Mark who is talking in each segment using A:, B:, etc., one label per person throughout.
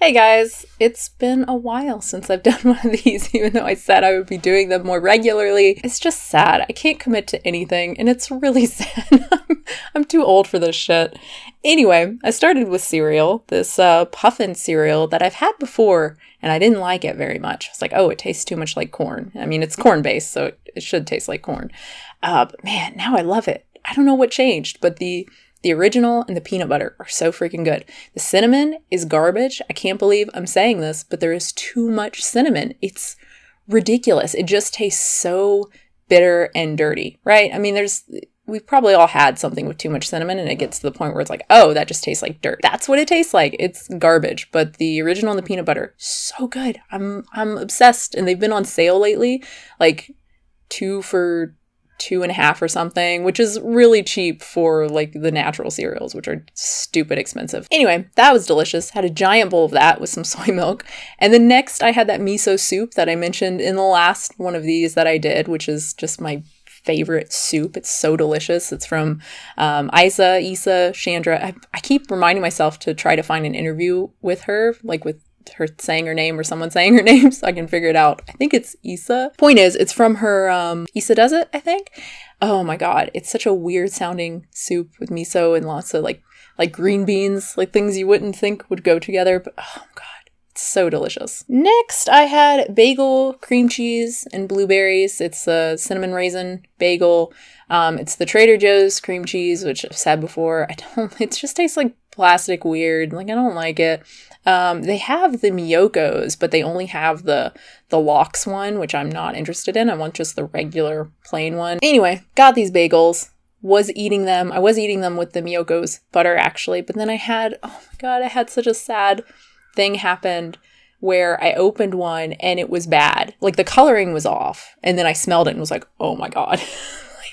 A: Hey guys, it's been a while since I've done one of these, even though I said I would be doing them more regularly. It's just sad. I can't commit to anything, and it's really sad. I'm too old for this shit. Anyway, I started with cereal, this puffin cereal that I've had before, and I didn't like it very much. I was like, oh, it tastes too much like corn. I mean, it's corn-based, so it should taste like corn. But man, now I love it. I don't know what changed, but the original and the peanut butter are so freaking good. The cinnamon is garbage. I can't believe I'm saying this, but there is too much cinnamon. It's ridiculous. It just tastes so bitter and dirty, right? I mean, we've probably all had something with too much cinnamon and it gets to the point where it's like, oh, that just tastes like dirt. That's what it tastes like. It's garbage. But the original and the peanut butter, so good. I'm obsessed. And they've been on sale lately, like 2 for $2.50 or something, which is really cheap for like the natural cereals, which are stupid expensive. Anyway, that was delicious. Had a giant bowl of that with some soy milk. And then next I had that miso soup that I mentioned in the last one of these that I did, which is just my favorite soup. It's so delicious. It's from Isa Chandra. I keep reminding myself to try to find an interview with her, like with her saying her name or someone saying her name so I can figure it out. I think it's Isa. Point is, it's from her Isa Does It, I think. Oh my god, it's such a weird sounding soup with miso and lots of like green beans, like things you wouldn't think would go together, but oh god, it's so delicious. Next, I had bagel, cream cheese, and blueberries. It's a cinnamon raisin bagel. It's the Trader Joe's cream cheese, which I've said before. It just tastes like plastic weird. Like, I don't like it. They have the Miyokos, but they only have the lox one, which I'm not interested in. I want just the regular plain one. Anyway, got these bagels, was eating them. I was eating them with the Miyoko's butter, actually, but then I had such a sad thing happened where I opened one and it was bad. Like, the coloring was off, and then I smelled it and was like, oh my god.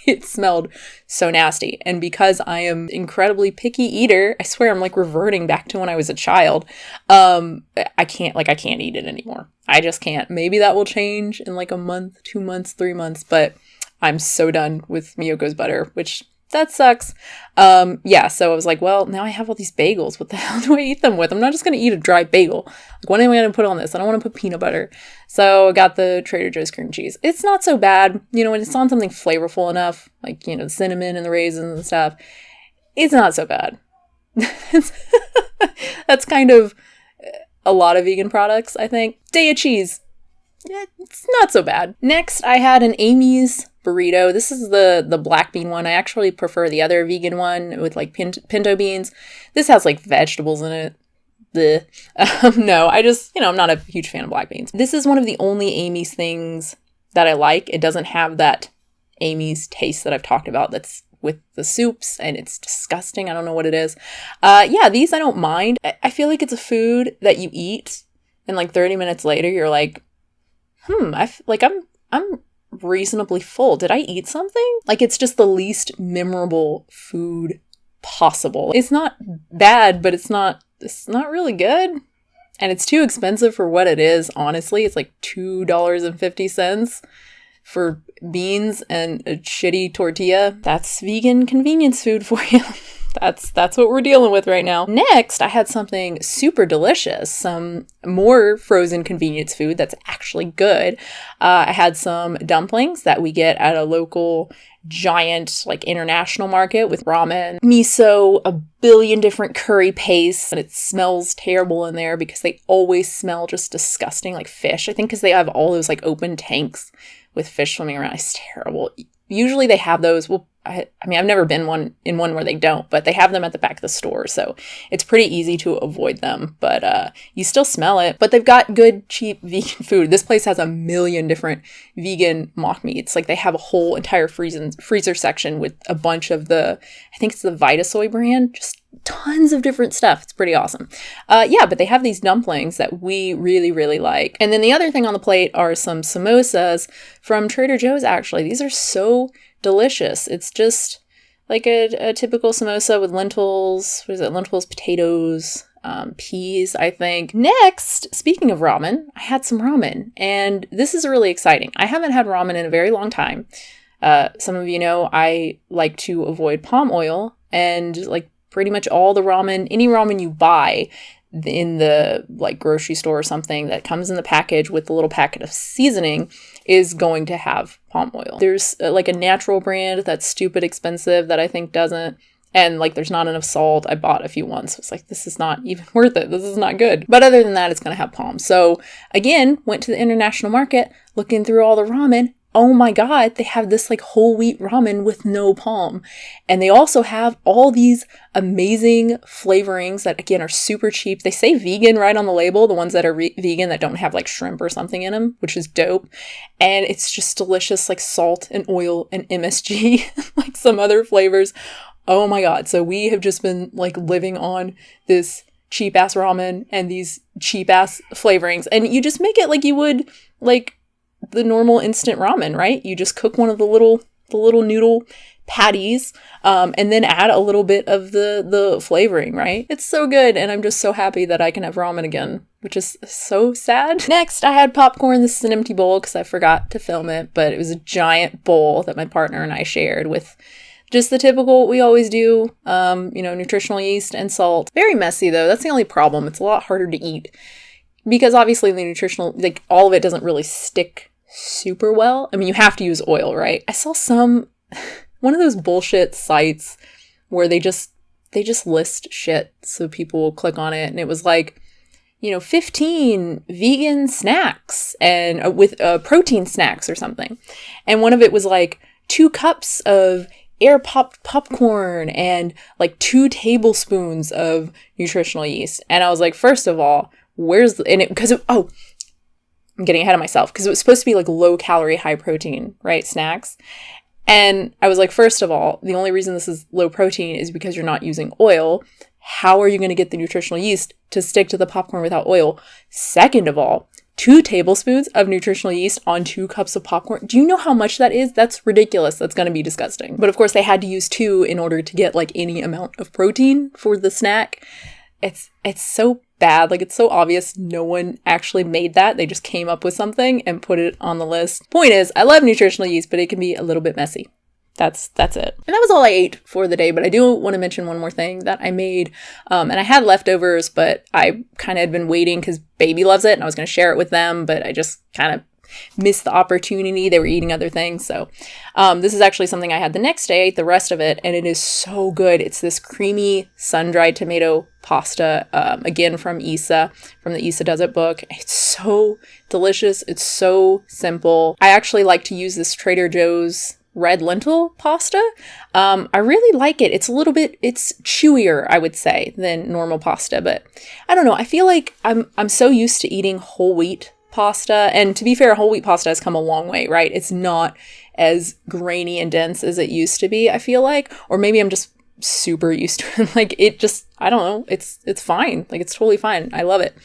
A: It smelled so nasty. And because I am incredibly picky eater, I swear I'm like reverting back to when I was a child. I can't eat it anymore. I just can't. Maybe that will change in like a month, 2 months, 3 months, but I'm so done with Miyoko's butter, which that sucks. So I was like, well, now I have all these bagels. What the hell do I eat them with? I'm not just going to eat a dry bagel. Like, what am I going to put on this? I don't want to put peanut butter. So I got the Trader Joe's cream cheese. It's not so bad. When it's on something flavorful enough, like, the cinnamon and the raisins and stuff, it's not so bad. That's kind of a lot of vegan products, I think. Day of cheese. Yeah, it's not so bad. Next, I had an Amy's burrito. This is the black bean one. I actually prefer the other vegan one with like pinto beans. This has like vegetables in it. No, I'm not a huge fan of black beans. This is one of the only Amy's things that I like. It doesn't have that Amy's taste that I've talked about that's with the soups, and it's disgusting. I don't know what it is. These I don't mind. I feel like it's a food that you eat and like 30 minutes later you're like, I'm reasonably full. Did I eat something? Like, it's just the least memorable food possible. It's not bad, but it's not really good. And it's too expensive for what it is, honestly. It's like $2.50 for beans and a shitty tortilla. That's vegan convenience food for you. That's what we're dealing with right now. Next, I had something super delicious, some more frozen convenience food that's actually good. I had some dumplings that we get at a local giant, like, international market with ramen, miso, a billion different curry pastes, and it smells terrible in there because they always smell just disgusting, like fish. I think because they have all those, like, open tanks with fish swimming around. It's terrible. Usually they have those. Well, I mean, I've never been in one where they don't, but they have them at the back of the store, so it's pretty easy to avoid them, but you still smell it. But they've got good, cheap vegan food. This place has a million different vegan mock meats. Like, they have a whole entire freezer section with a bunch of I think it's the Vitasoy brand, just tons of different stuff. It's pretty awesome. But they have these dumplings that we really, really like. And then the other thing on the plate are some samosas from Trader Joe's, actually. These are so delicious. It's just like a typical samosa with lentils. What is it? Lentils, potatoes, peas, I think. Next, speaking of ramen, I had some ramen, and this is really exciting. I haven't had ramen in a very long time. Some of you know I like to avoid palm oil, and like pretty much all the ramen, any ramen you buy, in the like grocery store or something that comes in the package with the little packet of seasoning is going to have palm oil. There's like a natural brand that's stupid expensive that I think doesn't. And like there's not enough salt. I bought a few once. It's like, this is not even worth it. This is not good. But other than that, it's going to have palm. So again, went to the international market, looking through all the ramen. Oh my God, they have this like whole wheat ramen with no palm. And they also have all these amazing flavorings that again are super cheap. They say vegan right on the label, the ones that are vegan that don't have like shrimp or something in them, which is dope. And it's just delicious, like salt and oil and MSG, like some other flavors. Oh my God. So we have just been like living on this cheap ass ramen and these cheap ass flavorings. And you just make it like you would like the normal instant ramen, right? You just cook one of the little noodle patties, and then add a little bit of the flavoring, right? It's so good. And I'm just so happy that I can have ramen again, which is so sad. Next, I had popcorn. This is an empty bowl because I forgot to film it, but it was a giant bowl that my partner and I shared with just the typical what we always do, nutritional yeast and salt. Very messy though. That's the only problem. It's a lot harder to eat because obviously the nutritional, like all of it doesn't really stick super well. I mean, you have to use oil, right? I saw one of those bullshit sites where they just list shit so people will click on it. And it was like, 15 vegan snacks and with protein snacks or something. And one of it was like 2 cups of air popped popcorn and like 2 tablespoons of nutritional yeast. And I was like, first of all, I'm getting ahead of myself because it was supposed to be like low calorie, high protein, right? Snacks. And I was like, first of all, the only reason this is low protein is because you're not using oil. How are you going to get the nutritional yeast to stick to the popcorn without oil? Second of all, 2 tablespoons of nutritional yeast on 2 cups of popcorn. Do you know how much that is? That's ridiculous. That's going to be disgusting. But of course they had to use 2 in order to get like any amount of protein for the snack. It's so bad. Like it's so obvious no one actually made that. They just came up with something and put it on the list. Point is, I love nutritional yeast, but it can be a little bit messy. That's it. And that was all I ate for the day, but I do want to mention one more thing that I made. And I had leftovers, but I kind of had been waiting because baby loves it and I was going to share it with them, but I just kind of missed the opportunity. They were eating other things. So this is actually something I had the next day. I ate the rest of it and it is so good. It's this creamy sun-dried tomato pasta, again from Isa, from the Isa Does It book. It's so delicious. It's so simple. I actually like to use this Trader Joe's red lentil pasta. I really like it. It's chewier, I would say, than normal pasta, but I don't know. I feel like I'm so used to eating whole wheat pasta. And to be fair, whole wheat pasta has come a long way, right? It's not as grainy and dense as it used to be, I feel like. Or maybe I'm just super used to it. Like it just, I don't know. It's fine. Like it's totally fine. I love it.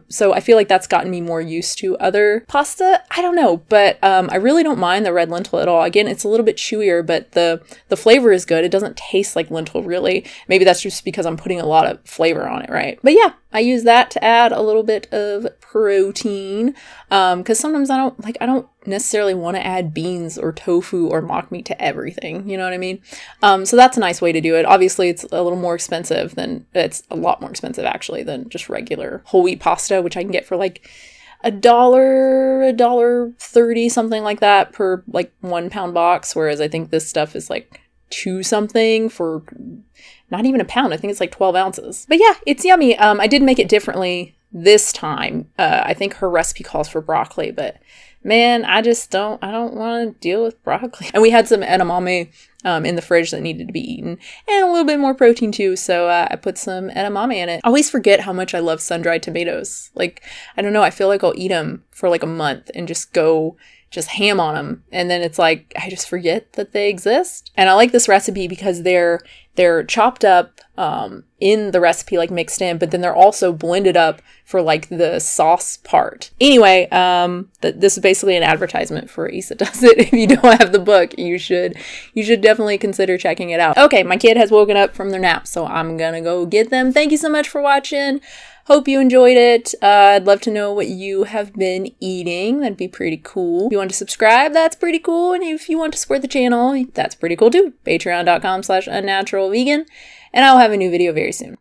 A: So I feel like that's gotten me more used to other pasta. I don't know, but I really don't mind the red lentil at all. Again, it's a little bit chewier, but the flavor is good. It doesn't taste like lentil really. Maybe that's just because I'm putting a lot of flavor on it, right? But yeah, I use that to add a little bit of protein. Because sometimes I don't necessarily want to add beans or tofu or mock meat to everything. You know what I mean? So that's a nice way to do it. Obviously, it's a lot more expensive actually than just regular whole wheat pasta, which I can get for like $1.30, something like that per like 1 pound box. Whereas I think this stuff is like 2 something for not even a pound. I think it's like 12 ounces. But yeah, it's yummy. I did make it differently this time. I think her recipe calls for broccoli, but man, I don't want to deal with broccoli. And we had some edamame in the fridge that needed to be eaten and a little bit more protein too. So I put some edamame in it. I always forget how much I love sun-dried tomatoes. Like, I don't know. I feel like I'll eat them for like a month and just go ham on them. And then it's like, I just forget that they exist. And I like this recipe because they're chopped up in the recipe, like mixed in, but then they're also blended up for like the sauce part. Anyway, this is basically an advertisement for Isa Does It. If you don't have the book, you should definitely consider checking it out. Okay, my kid has woken up from their nap, so I'm gonna go get them. Thank you so much for watching. Hope you enjoyed it. I'd love to know what you have been eating. That'd be pretty cool. If you want to subscribe, that's pretty cool. And if you want to support the channel, that's pretty cool too. Patreon.com/unnaturalvegan. And I'll have a new video very soon.